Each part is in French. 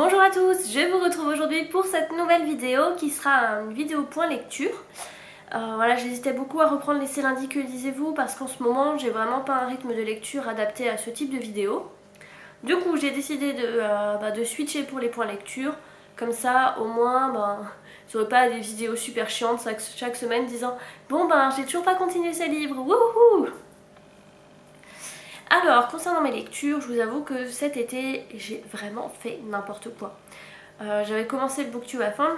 Bonjour à tous, je vous retrouve aujourd'hui pour cette nouvelle vidéo qui sera une vidéo point lecture. Voilà, j'hésitais beaucoup à reprendre les C'est lundi que lisez-vous parce qu'en ce moment j'ai vraiment pas un rythme de lecture adapté à ce type de vidéo. Du coup j'ai décidé de switcher pour les points lecture, comme ça au moins vous n'aurez pas des vidéos super chiantes chaque semaine disant bon j'ai toujours pas continué ce livre, wouhou. Alors, concernant mes lectures, je vous avoue que cet été, j'ai vraiment fait n'importe quoi. J'avais commencé le Booktube@fond,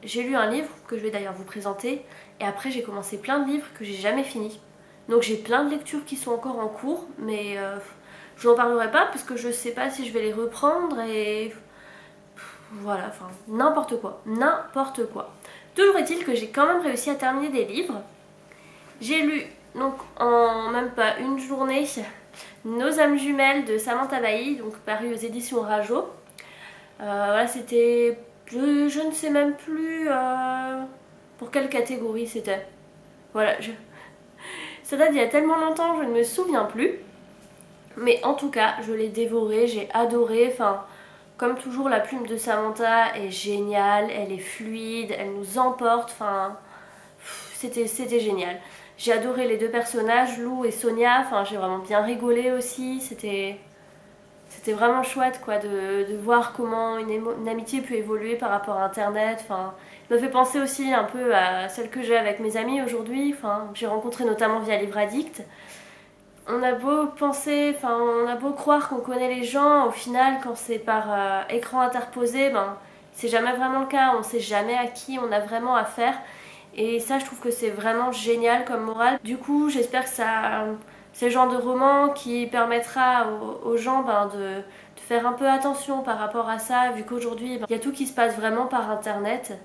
j'ai lu un livre que je vais d'ailleurs vous présenter, et après j'ai commencé plein de livres que j'ai jamais finis. Donc j'ai plein de lectures qui sont encore en cours, mais je n'en parlerai pas parce que je sais pas si je vais les reprendre et... Voilà, enfin, n'importe quoi, n'importe quoi. Toujours est-il que j'ai quand même réussi à terminer des livres. J'ai lu, donc en même pas une journée, Nos âmes jumelles de Samantha Bailly, donc paru aux éditions Rajo. Voilà, c'était... Je ne sais même plus pour quelle catégorie c'était. Voilà, ça date d'il y a tellement longtemps, je ne me souviens plus. Mais en tout cas, je l'ai dévoré, j'ai adoré. Enfin, comme toujours, la plume de Samantha est géniale, elle est fluide, elle nous emporte. Enfin, c'était génial. J'ai adoré les deux personnages, Lou et Sonia. Enfin, j'ai vraiment bien rigolé aussi. C'était vraiment chouette quoi de voir comment une amitié peut évoluer par rapport à internet. Enfin, ça me fait penser aussi un peu à celle que j'ai avec mes amis aujourd'hui, enfin, j'ai rencontré notamment via Livre Addict. On a beau penser, enfin on a beau croire qu'on connaît les gens, au final quand c'est par écran interposé, c'est jamais vraiment le cas, on sait jamais à qui on a vraiment affaire. Et ça je trouve que c'est vraiment génial comme morale. Du coup j'espère que c'est le genre de roman qui permettra aux gens de faire un peu attention par rapport à ça, vu qu'aujourd'hui il y a tout qui se passe vraiment par internet.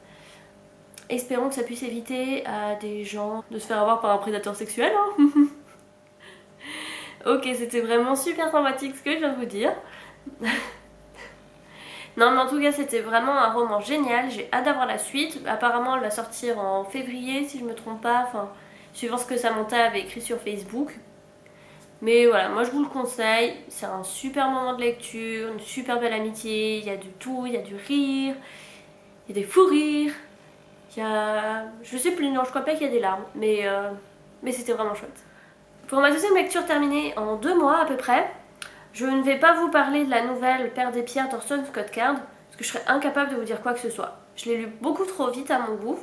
Espérons que ça puisse éviter à des gens de se faire avoir par un prédateur sexuel. Hein. Ok, c'était vraiment super sympathique ce que je viens de vous dire. Non mais en tout cas c'était vraiment un roman génial, j'ai hâte d'avoir la suite. Apparemment elle va sortir en février si je me trompe pas, enfin suivant ce que Samantha avait écrit sur Facebook. Mais voilà, moi je vous le conseille, c'est un super moment de lecture, une super belle amitié, il y a du tout, il y a du rire, il y a des fous rires, il y a... Je sais plus, non je crois pas qu'il y a des larmes, mais c'était vraiment chouette. Pour ma deuxième lecture terminée en 2 mois à peu près, je ne vais pas vous parler de la nouvelle Père des pierres d'Orson Scott Card, parce que je serais incapable de vous dire quoi que ce soit. Je l'ai lu beaucoup trop vite à mon goût.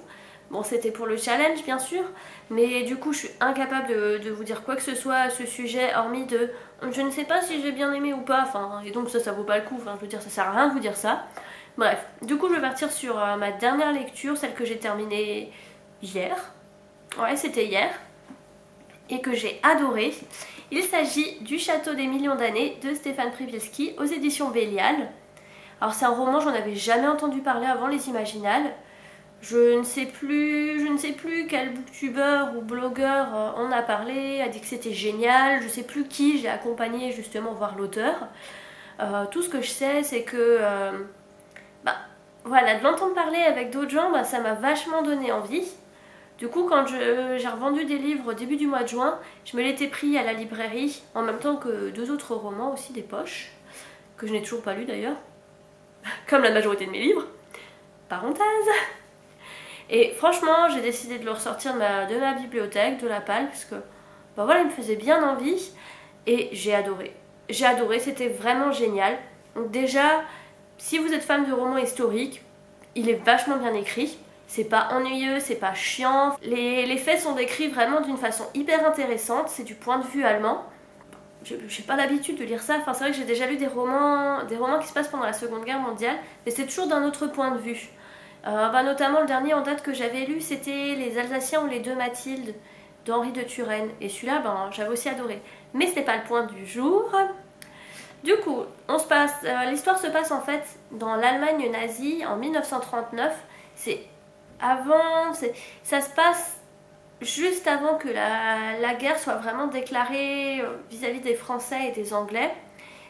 Bon, c'était pour le challenge bien sûr, mais du coup je suis incapable de vous dire quoi que ce soit à ce sujet, hormis de je ne sais pas si j'ai bien aimé ou pas, enfin, et donc ça vaut pas le coup, enfin, je veux dire ça sert à rien de vous dire ça. Bref, du coup je vais partir sur ma dernière lecture, celle que j'ai terminée hier. Ouais, c'était hier. Et que j'ai adoré. Il s'agit du Château des millions d'années de Stéphane Przewalski aux éditions Bélial. Alors c'est un roman, j'en avais jamais entendu parler avant Les Imaginales. Je ne sais plus quel booktuber ou blogueur en a parlé, a dit que c'était génial. Je sais plus qui j'ai accompagné justement voir l'auteur. Tout ce que je sais c'est que voilà, de l'entendre parler avec d'autres gens, ça m'a vachement donné envie. Du coup, quand j'ai revendu des livres au début du mois de juin, je me l'étais pris à la librairie, en même temps que 2 autres romans aussi des poches, que je n'ai toujours pas lus d'ailleurs, comme la majorité de mes livres. Parenthèse. Et franchement, j'ai décidé de le ressortir de ma bibliothèque, de la palle, parce que voilà, il me faisait bien envie, et j'ai adoré. J'ai adoré, c'était vraiment génial. Donc déjà, si vous êtes fan de romans historiques, il est vachement bien écrit. C'est pas ennuyeux, c'est pas chiant. Les faits sont décrits vraiment d'une façon hyper intéressante. C'est du point de vue allemand. J'ai pas l'habitude de lire ça. Enfin, c'est vrai que j'ai déjà lu des romans qui se passent pendant la Seconde Guerre mondiale, mais c'est toujours d'un autre point de vue. Notamment le dernier en date que j'avais lu, c'était Les Alsaciens ou les deux Mathilde d'Henri de Turenne. Et celui-là, j'avais aussi adoré. Mais c'était pas le point du jour. Du coup, l'histoire se passe en fait dans l'Allemagne nazie en 1939. Ça se passe juste avant que la guerre soit vraiment déclarée vis-à-vis des Français et des Anglais.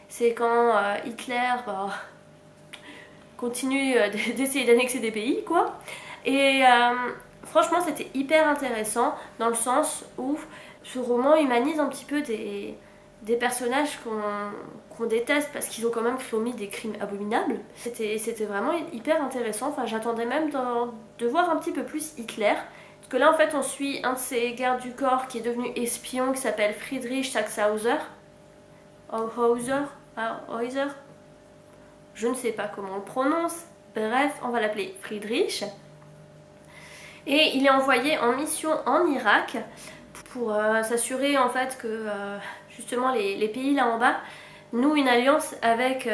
C'est quand Hitler continue d'essayer d'annexer des pays, quoi. Et franchement, c'était hyper intéressant dans le sens où ce roman humanise un petit peu des personnages qu'on déteste parce qu'ils ont quand même commis des crimes abominables. C'était vraiment hyper intéressant. Enfin, j'attendais même de voir un petit peu plus Hitler. Parce que là, en fait, on suit un de ses gardes du corps qui est devenu espion, qui s'appelle Friedrich Sachsenhauser. Hauser. Je ne sais pas comment on le prononce. Bref, on va l'appeler Friedrich. Et il est envoyé en mission en Irak pour s'assurer en fait que justement les pays là en bas nouent une alliance avec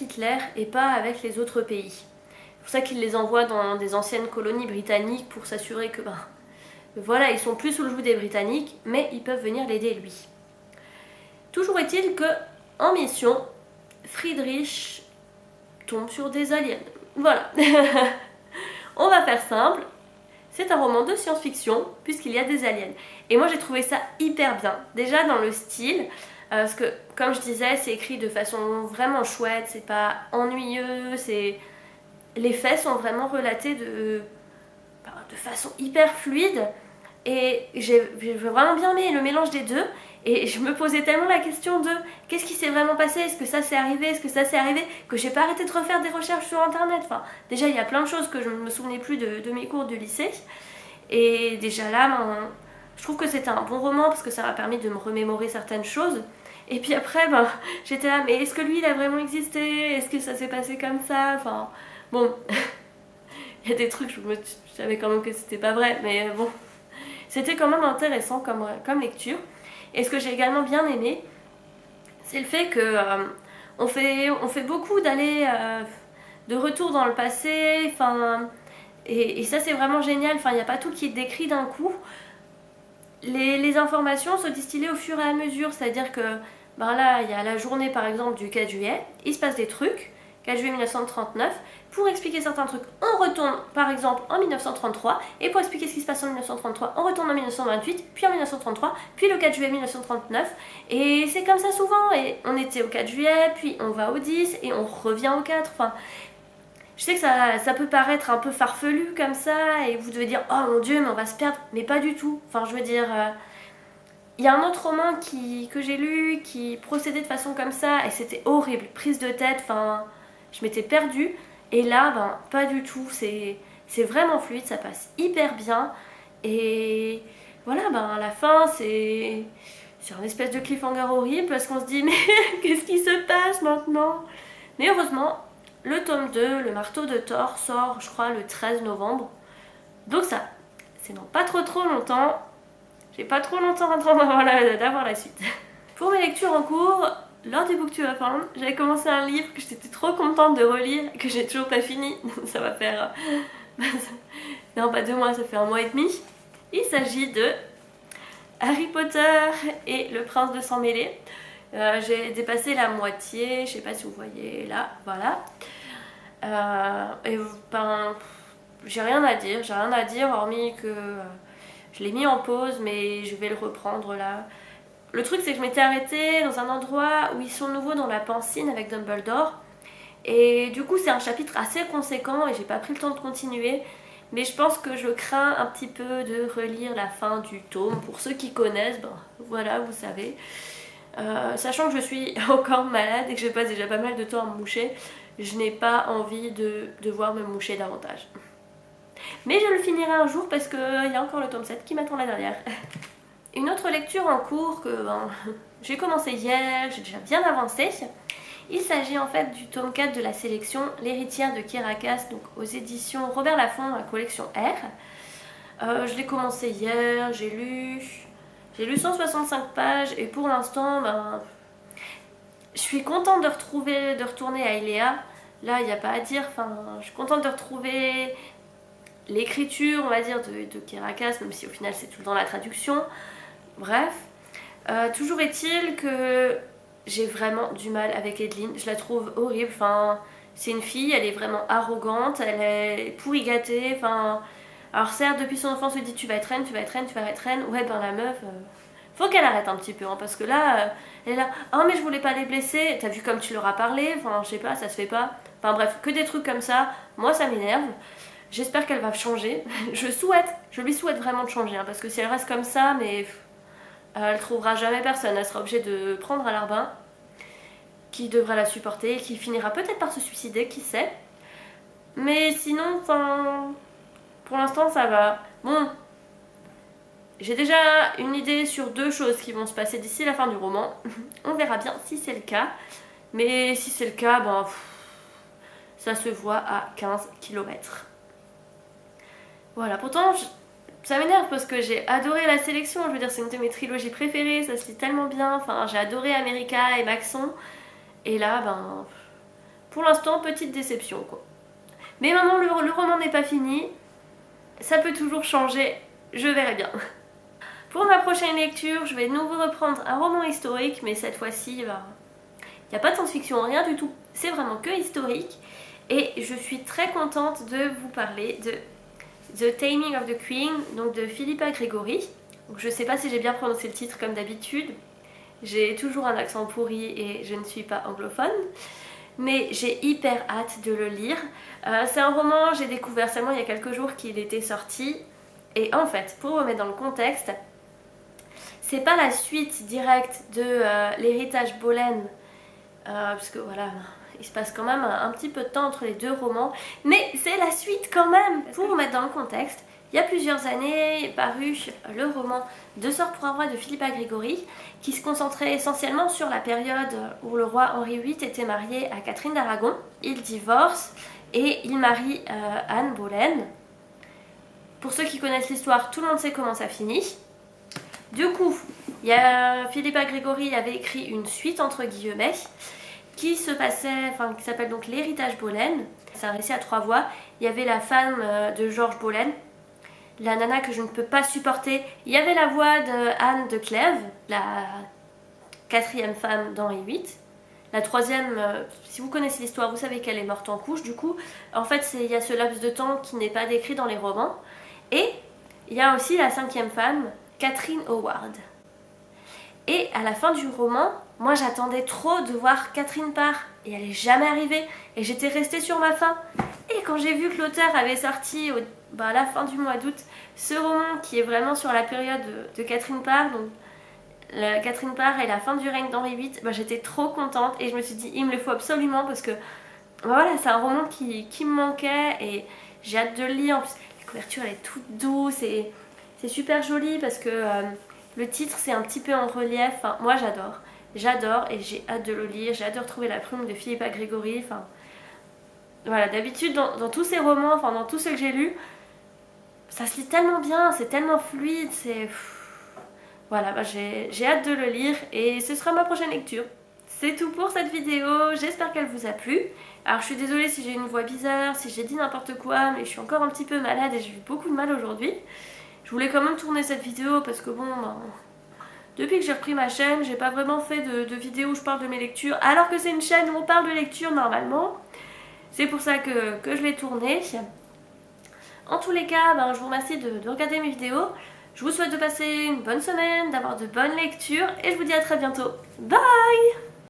Hitler et pas avec les autres pays. C'est pour ça qu'il les envoie dans des anciennes colonies britanniques pour s'assurer que voilà, ils sont plus sous le joug des Britanniques, mais ils peuvent venir l'aider lui. Toujours est-il que en mission, Friedrich tombe sur des aliens. Voilà. On va faire simple. C'est un roman de science-fiction puisqu'il y a des aliens. Et moi j'ai trouvé ça hyper bien. Déjà dans le style, parce que comme je disais, c'est écrit de façon vraiment chouette, c'est pas ennuyeux, les faits sont vraiment relatés de façon hyper fluide. Et j'ai vraiment bien aimé le mélange des deux. Et je me posais tellement la question de qu'est-ce qui s'est vraiment passé, est-ce que ça s'est arrivé, que j'ai pas arrêté de refaire des recherches sur internet. Enfin, déjà il y a plein de choses que je ne me souvenais plus de mes cours du lycée. Et déjà là, je trouve que c'était un bon roman parce que ça m'a permis de me remémorer certaines choses. Et puis après, j'étais là, mais est-ce que lui il a vraiment existé? Est-ce que ça s'est passé comme ça? Enfin, bon, il y a des trucs, je savais quand même que c'était pas vrai, mais bon, c'était quand même intéressant comme lecture. Et ce que j'ai également bien aimé, c'est le fait que on fait beaucoup d'aller de retour dans le passé, et ça c'est vraiment génial. Il n'y a pas tout qui est décrit d'un coup. Les informations sont distillées au fur et à mesure, c'est-à-dire que là il y a la journée par exemple du 4 juillet, il se passe des trucs, 4 juillet 1939. Pour expliquer certains trucs, on retourne par exemple en 1933, et pour expliquer ce qui se passe en 1933, on retourne en 1928, puis en 1933, puis le 4 juillet 1939, et c'est comme ça souvent, et on était au 4 juillet, puis on va au 10, et on revient au 4, je sais que ça peut paraître un peu farfelu comme ça, et vous devez dire « Oh mon Dieu, mais on va se perdre », mais pas du tout, je veux dire... Il y a un autre roman que j'ai lu qui procédait de façon comme ça, et c'était horrible, prise de tête, je m'étais perdue. Et là, pas du tout, c'est vraiment fluide, ça passe hyper bien. Et voilà, à la fin, c'est un espèce de cliffhanger horrible parce qu'on se dit, mais qu'est-ce qui se passe maintenant? Mais heureusement, le tome 2, le marteau de Thor, sort, je crois, le 13 novembre. Donc ça, c'est dans pas trop longtemps. J'ai pas trop longtemps en train d'avoir la suite. Pour mes lectures en cours, lors du Booktubeathon, j'avais commencé un livre que j'étais trop contente de relire, que j'ai toujours pas fini. Ça va faire... non, pas 2 mois, ça fait 1 mois et demi. Il s'agit de Harry Potter et le prince de sang mêlé. J'ai dépassé la moitié, je sais pas si vous voyez là, voilà. Et j'ai rien à dire hormis que je l'ai mis en pause, mais je vais le reprendre là. Le truc c'est que je m'étais arrêtée dans un endroit où ils sont nouveaux dans la piscine avec Dumbledore. Et du coup c'est un chapitre assez conséquent et j'ai pas pris le temps de continuer. Mais je pense que je crains un petit peu de relire la fin du tome. Pour ceux qui connaissent, voilà, vous savez. Sachant que je suis encore malade et que je passe déjà pas mal de temps à me moucher, je n'ai pas envie de devoir me moucher davantage. Mais je le finirai un jour parce qu'il y a encore le tome 7 qui m'attend là derrière. Une autre lecture en cours que j'ai commencé hier, j'ai déjà bien avancé. Il s'agit en fait du tome 4 de la sélection L'héritière de Kirakas, donc aux éditions Robert Laffont, la collection R. Je l'ai commencé hier, j'ai lu 165 pages et pour l'instant, je suis contente de retourner à Iléa. Là, il n'y a pas à dire, je suis contente de retrouver l'écriture, on va dire, de Kirakas, même si au final c'est tout le temps la traduction. Bref, toujours est-il que j'ai vraiment du mal avec Edeline, je la trouve horrible, c'est une fille, elle est vraiment arrogante, elle est pourri gâtée, alors certes depuis son enfance on se dit tu vas être reine, ouais la meuf, faut qu'elle arrête un petit peu, parce que là, elle est là, oh mais je voulais pas les blesser, t'as vu comme tu leur as parlé, je sais pas, ça se fait pas, bref, que des trucs comme ça, moi ça m'énerve. J'espère qu'elle va changer, je lui souhaite vraiment de changer, parce que si elle reste comme ça, mais Elle trouvera jamais personne, elle sera obligée de prendre un larbin qui devra la supporter et qui finira peut-être par se suicider, qui sait. Mais sinon, enfin, pour l'instant ça va. Bon, j'ai déjà une idée sur 2 choses qui vont se passer d'ici la fin du roman. On verra bien si c'est le cas. Mais si c'est le cas, ben, ça se voit à 15 km. Voilà, pourtant, ça m'énerve parce que j'ai adoré la sélection. Je veux dire, c'est une de mes trilogies préférées, ça se lit tellement bien. Enfin, j'ai adoré America et Maxon. Et là, ben, pour l'instant, petite déception, quoi. Mais maintenant, le roman n'est pas fini. Ça peut toujours changer, je verrai bien. Pour ma prochaine lecture, je vais de nouveau reprendre un roman historique, mais cette fois-ci, ben, il n'y a pas de science-fiction, rien du tout. C'est vraiment que historique. Et je suis très contente de vous parler de The Taming of the Queen, donc de Philippa Gregory. Donc, je ne sais pas si j'ai bien prononcé le titre comme d'habitude. J'ai toujours un accent pourri et je ne suis pas anglophone. Mais j'ai hyper hâte de le lire. C'est un roman, j'ai découvert seulement il y a quelques jours qu'il était sorti. Et en fait, pour remettre dans le contexte, c'est pas la suite directe de l'héritage Boleyn, parce que voilà, il se passe quand même un petit peu de temps entre les 2 romans, mais c'est la suite quand même. Pour remettre dans le contexte, il y a plusieurs années est paru le roman Deux sœurs pour un roi de Philippa Gregory, qui se concentrait essentiellement sur la période où le roi Henri VIII était marié à Catherine d'Aragon. Il divorce et il marie Anne Boleyn. Pour ceux qui connaissent l'histoire, tout le monde sait comment ça finit. Du coup, Philippa Gregory avait écrit une suite entre guillemets qui s'appelle donc l'héritage Boleyn. C'est un récit à 3 voix. Il y avait la femme de George Boleyn, la nana que je ne peux pas supporter. Il y avait la voix de Anne de Clèves, la 4e femme d'Henri VIII. La 3e, si vous connaissez l'histoire, vous savez qu'elle est morte en couche. Du coup, en fait, il y a ce laps de temps qui n'est pas décrit dans les romans. Et il y a aussi la 5e femme, Catherine Howard. Et à la fin du roman, moi j'attendais trop de voir Catherine part. Et elle n'est jamais arrivée. Et j'étais restée sur ma faim. Et quand j'ai vu que l'auteur avait sorti à la fin du mois d'août ce roman qui est vraiment sur la période de Catherine Parr, donc Catherine Parr et la fin du règne d'Henri VIII, j'étais trop contente et je me suis dit il me le faut absolument parce que voilà, c'est un roman qui me manquait et j'ai hâte de le lire. En plus, la couverture elle est toute douce et c'est super joli parce que le titre c'est un petit peu en relief. Enfin, moi j'adore et j'ai hâte de le lire. J'ai hâte de retrouver la plume de Philippa Gregory. Enfin, voilà, d'habitude dans tous ces romans, enfin dans tous ceux que j'ai lus, ça se lit tellement bien, c'est tellement fluide, c'est... Voilà, j'ai hâte de le lire et ce sera ma prochaine lecture. C'est tout pour cette vidéo, j'espère qu'elle vous a plu. Alors je suis désolée si j'ai une voix bizarre, si j'ai dit n'importe quoi, mais je suis encore un petit peu malade et j'ai eu beaucoup de mal aujourd'hui. Je voulais quand même tourner cette vidéo parce que bon, depuis que j'ai repris ma chaîne, j'ai pas vraiment fait de vidéo où je parle de mes lectures, alors que c'est une chaîne où on parle de lecture normalement. C'est pour ça que je l'ai tournée. En tous les cas, je vous remercie de regarder mes vidéos. Je vous souhaite de passer une bonne semaine, d'avoir de bonnes lectures et je vous dis à très bientôt. Bye!